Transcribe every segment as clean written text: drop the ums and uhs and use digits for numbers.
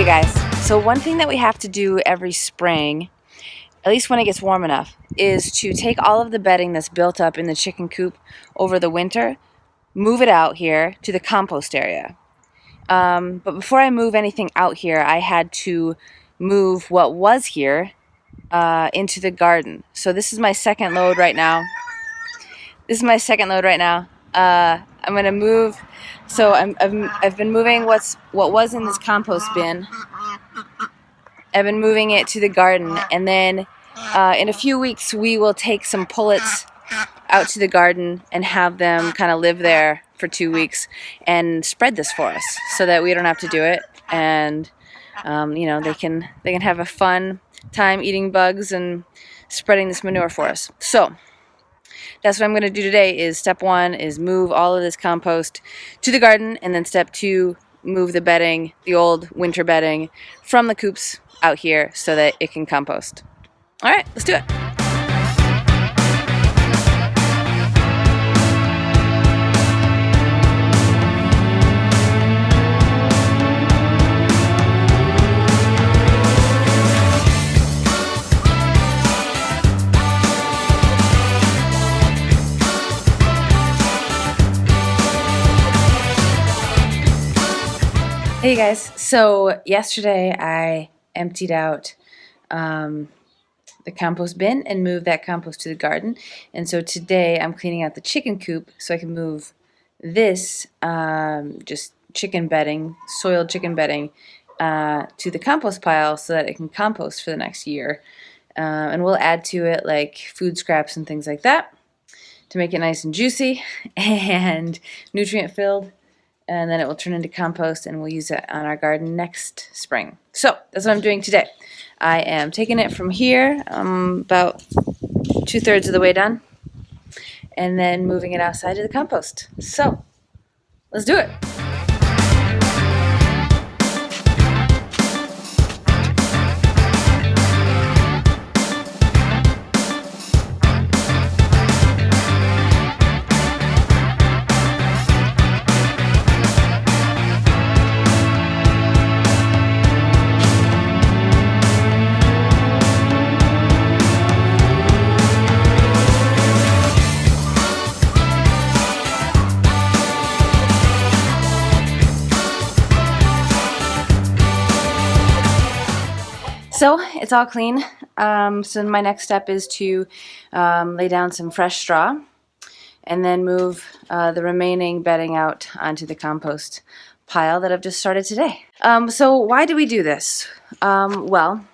guys, so one thing that we have to do every spring, at least when it gets warm enough, is to take all of the bedding that's built up in the chicken coop over the winter, move it out here to the compost area. But before I move anything out here, I had to move what was here into the garden. So this is my second load right now. I'm gonna move. So I've been moving what was in this compost bin. I've been moving it to the garden, and then in a few weeks we will take some pullets out to the garden and have them kind of live there for 2 weeks and spread this for us, so that we don't have to do it, and you know, they can have a fun time eating bugs and spreading this manure for us. So that's what I'm going to do today. Is step 1 is move all of this compost to the garden, and then step 2, move the bedding, the old winter bedding, from the coops out here so that it can compost. All right, let's do it. Hey guys, so yesterday I emptied out the compost bin and moved that compost to the garden, and so today I'm cleaning out the chicken coop so I can move this just chicken bedding, soiled chicken bedding, to the compost pile so that it can compost for the next year, and we'll add to it like food scraps and things like that to make it nice and juicy and nutrient filled. And then it will turn into compost, and we'll use it on our garden next spring. So that's what I'm doing today. I am taking it from here, about 2/3 of the way done, and then moving it outside to the compost. So let's do it. So it's all clean. So my next step is to lay down some fresh straw and then move the remaining bedding out onto the compost pile that I've just started today. So why do we do this? Well,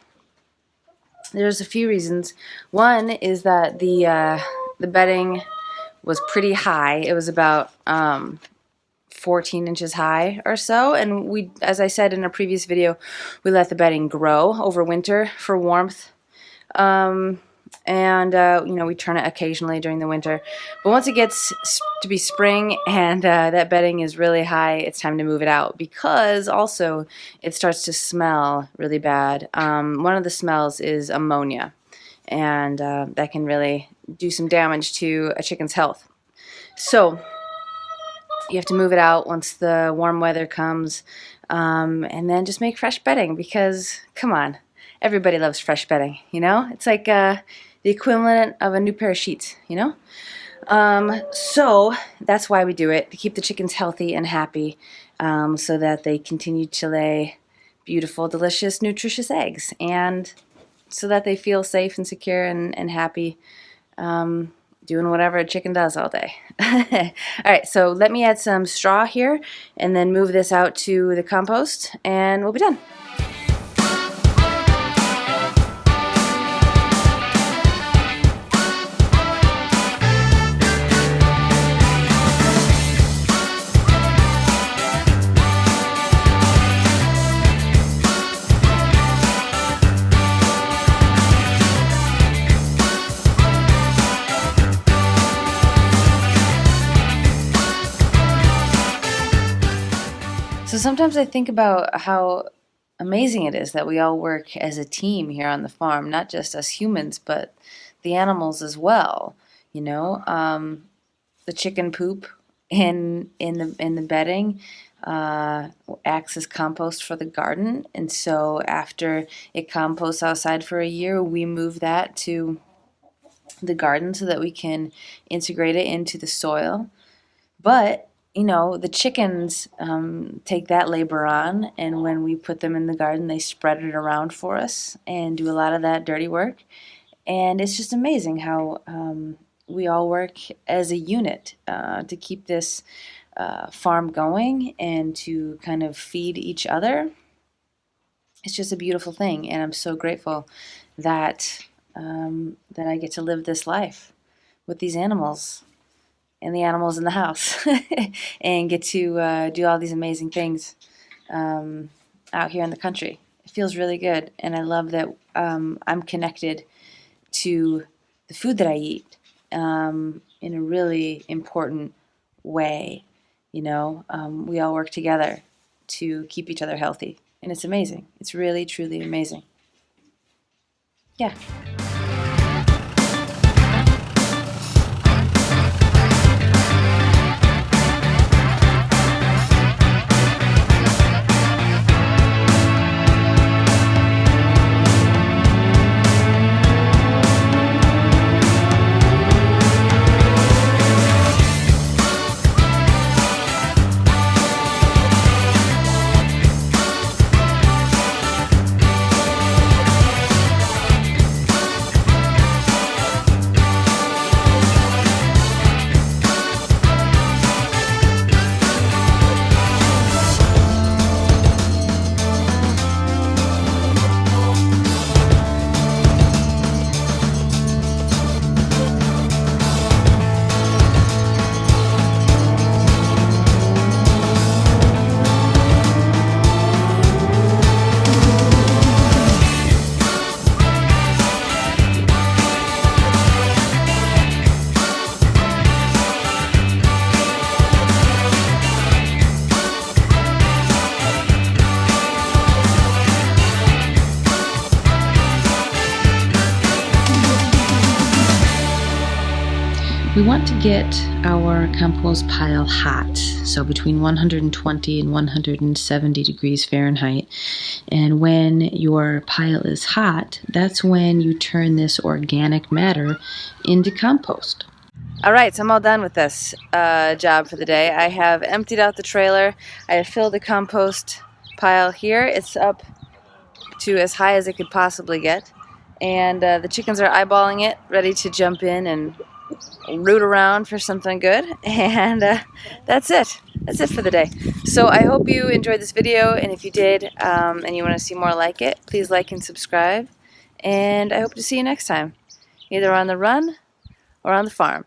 there's a few reasons. One is that the bedding was pretty high. It was about 14 inches high or so, and we, as I said in a previous video, we let the bedding grow over winter for warmth, and you know, we turn it occasionally during the winter, but once it gets to be spring and that bedding is really high, it's time to move it out, because also it starts to smell really bad. One of the smells is ammonia, and that can really do some damage to a chicken's health. So you have to move it out once the warm weather comes, and then just make fresh bedding, because, come on, everybody loves fresh bedding, you know? It's like the equivalent of a new pair of sheets, you know? So that's why we do it, to keep the chickens healthy and happy, so that they continue to lay beautiful, delicious, nutritious eggs, and so that they feel safe and secure and happy, doing whatever a chicken does all day. Alright, so let me add some straw here and then move this out to the compost, and we'll be done. So sometimes I think about how amazing it is that we all work as a team here on the farm, not just us humans, but the animals as well. You know, the chicken poop in the bedding acts as compost for the garden, and so after it composts outside for a year, we move that to the garden so that we can integrate it into the soil. But the chickens take that labor on, and when we put them in the garden, they spread it around for us and do a lot of that dirty work. And it's just amazing how we all work as a unit to keep this farm going and to kind of feed each other. It's just a beautiful thing, and I'm so grateful that that I get to live this life with these animals and the animals in the house and get to do all these amazing things out here in the country. It feels really good, and I love that I'm connected to the food that I eat in a really important way. We all work together to keep each other healthy, and it's amazing. It's really, truly amazing. Yeah. We want to get our compost pile hot, so between 120 and 170 degrees Fahrenheit. And when your pile is hot, that's when you turn this organic matter into compost. All right, so I'm all done with this job for the day. I have emptied out the trailer. I have filled the compost pile here. It's up to as high as it could possibly get. And the chickens are eyeballing it, ready to jump in and root around for something good. And that's it. That's it for the day. So I hope you enjoyed this video, and if you did and you want to see more like it, please like and subscribe. And I hope to see you next time, either on the run or on the farm.